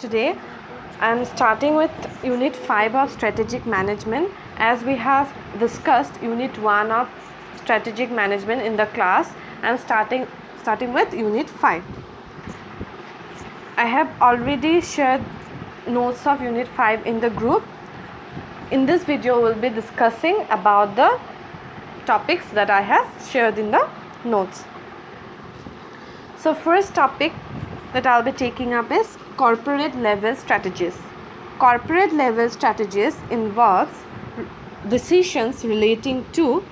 Today I'm starting with Unit 5 of Strategic Management, as we have discussed Unit 1 of Strategic Management in the class. I'm starting with Unit 5. I have already shared notes of Unit 5 in the group. In this video we'll be discussing about the topics that I have shared in the notes. So first topic that I'll be taking up is corporate level strategies. Corporate level strategies involves decisions relating to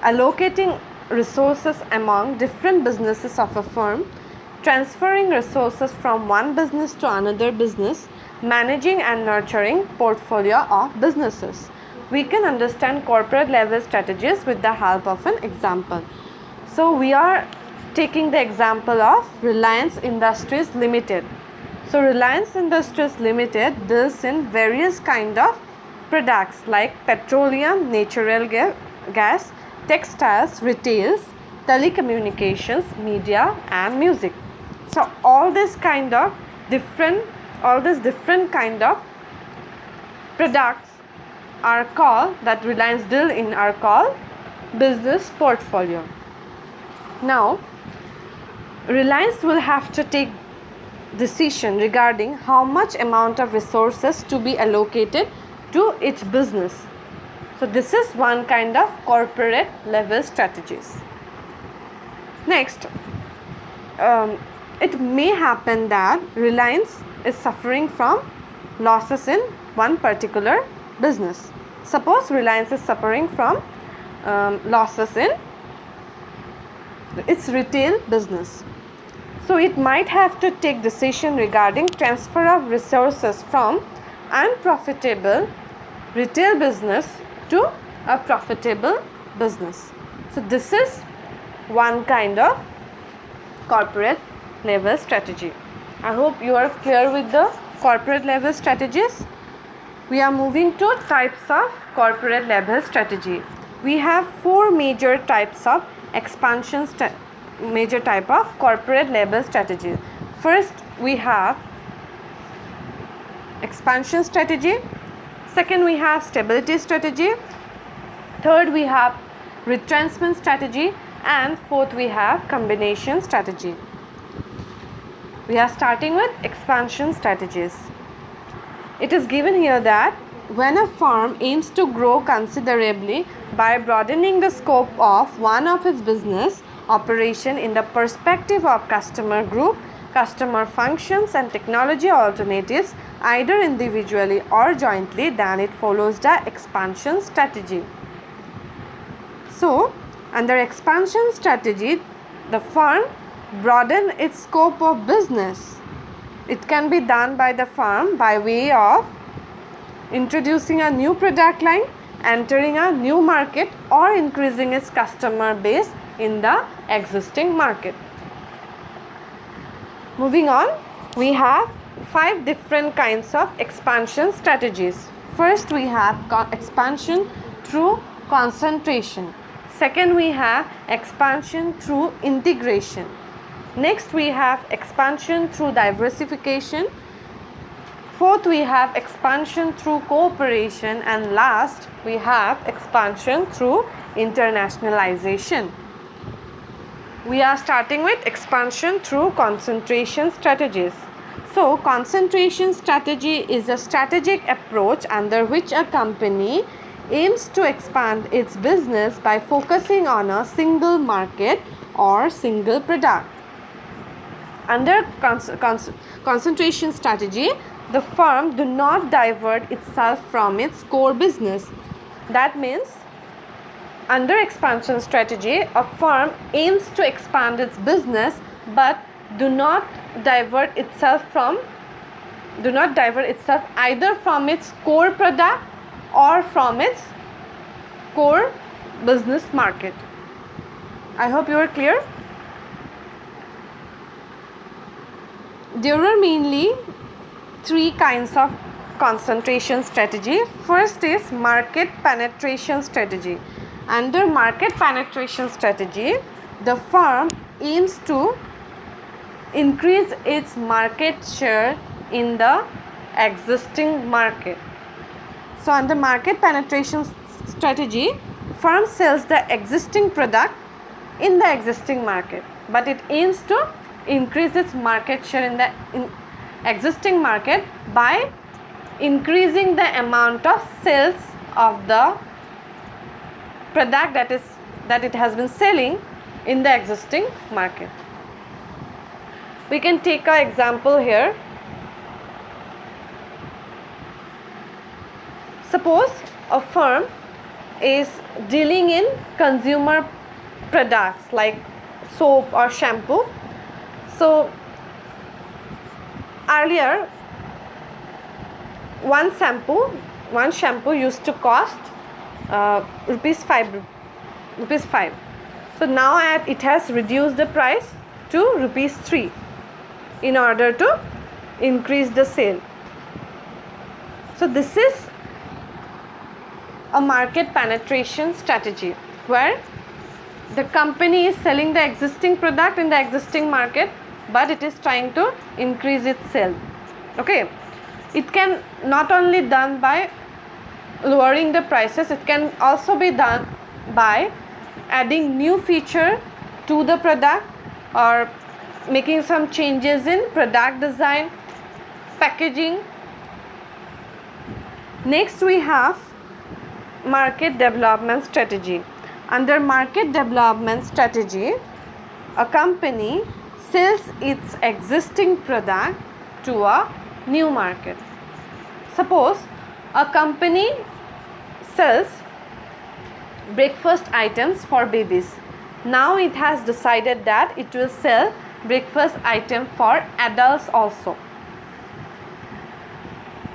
allocating resources among different businesses of a firm, transferring resources from one business to another business, managing and nurturing portfolio of businesses. We can understand corporate level strategies with the help of an example. So we are taking the example of Reliance Industries Limited. So Reliance Industries Limited deals in various kind of products like petroleum, natural gas, textiles, retails, telecommunications, media and music. So all these different kind of products are called, that Reliance deal in, are called business portfolio. Now Reliance will have to take decision regarding how much amount of resources to be allocated to its business. So this is one kind of corporate level strategies. Next, it may happen that Reliance is suffering from losses in one particular business. Suppose Reliance is suffering from losses in its retail business. So it might have to take decision regarding transfer of resources from unprofitable retail business to a profitable business. So this is one kind of corporate level strategy. I hope you are clear with the corporate level strategies. We are moving to types of corporate level strategy. We have four major types of major type of corporate level strategy. First, we have expansion strategy. Second, we have stability strategy. Third, we have retrenchment strategy. And fourth, we have combination strategy. We are starting with expansion strategies. It is given here that when a firm aims to grow considerably by broadening the scope of one of its business operation in the perspective of customer group, customer functions and technology alternatives, either individually or jointly, then it follows the expansion strategy. So under expansion strategy, the firm broaden its scope of business. It can be done by the firm by way of introducing a new product line, entering a new market, or increasing its customer base in the existing market. Moving on, we have 5 different kinds of expansion strategies. First, we have expansion through concentration. Second, we have expansion through integration. Next, we have expansion through diversification. Fourth, we have expansion through cooperation. And last, we have expansion through internationalization. We are starting with expansion through concentration strategies. So, concentration strategy is a strategic approach under which a company aims to expand its business by focusing on a single market or single product. Under concentration strategy, the firm do not divert itself from its core business. That means, under expansion strategy, a firm aims to expand its business but do not divert itself either from its core product or from its core business market. I hope you are clear. There are mainly 3 kinds of concentration strategy. First is market penetration strategy. Under market penetration strategy, the firm aims to increase its market share in the existing market. So under market penetration strategy, firm sells the existing product in the existing market, but it aims to increase its market share in the existing market by increasing the amount of sales of the product that it has been selling in the existing market. We can take an example here. Suppose a firm is dealing in consumer products like soap or shampoo. So earlier one shampoo used to cost rupees 5. So now it has reduced the price to rupees 3 in order to increase the sale. So this is a market penetration strategy where the company is selling the existing product in the existing market, but it is trying to increase its sale. Okay, it can not only done by lowering the prices, it can also be done by adding new feature to the product or making some changes in product design, packaging. Next we have market development strategy. Under market development strategy, a company sells its existing product to a new market. Suppose a company sells breakfast items for babies. Now it has decided that it will sell breakfast item for adults also.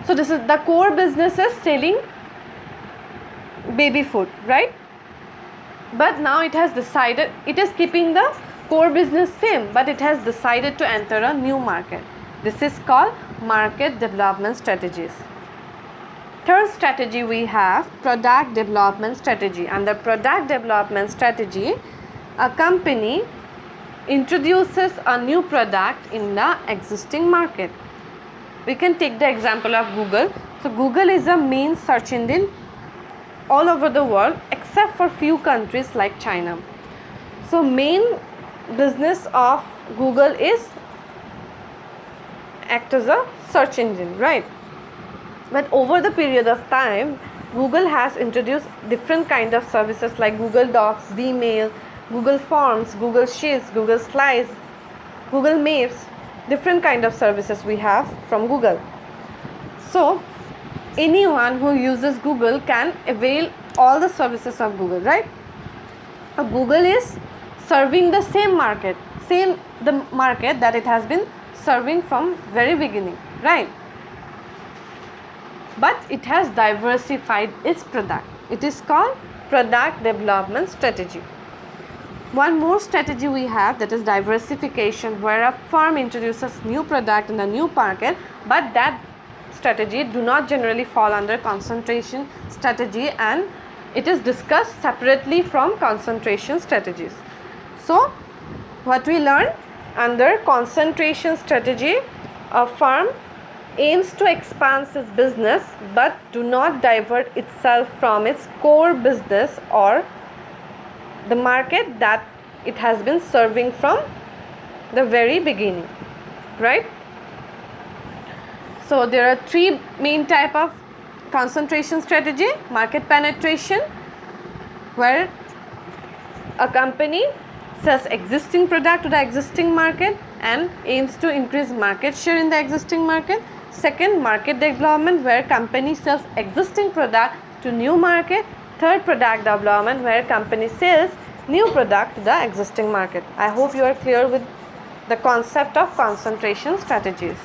So this is the core business is selling baby food, right? But now it has decided, it is keeping the core business same, but it has decided to enter a new market. This is called market development strategies. Third strategy we have product development strategy. Under product development strategy, a company introduces a new product in the existing market. We can take the example of Google. So Google is a main search engine all over the world except for few countries like China. So main business of Google is act as a search engine, right? But over the period of time, Google has introduced different kind of services like Google Docs, Gmail, Google Forms, Google Sheets, Google Slides, Google Maps, different kind of services we have from Google. So anyone who uses Google can avail all the services of Google, right? Google is serving the same market, the market that it has been serving from very beginning, right? But it has diversified its product. It is called product development strategy. One more strategy we have, that is diversification, where a firm introduces new product in a new market, but that strategy do not generally fall under concentration strategy, and it is discussed separately from concentration strategies. So what we learned, under concentration strategy, a firm aims to expand its business but do not divert itself from its core business or the market that it has been serving from the very beginning, right? So there are three main type of concentration strategy. Market penetration, where a company sells existing product to the existing market and aims to increase market share in the existing market. Second, market development, where company sells existing product to new market. Third, product development, where company sells new product to the existing market. I hope you are clear with the concept of concentration strategies.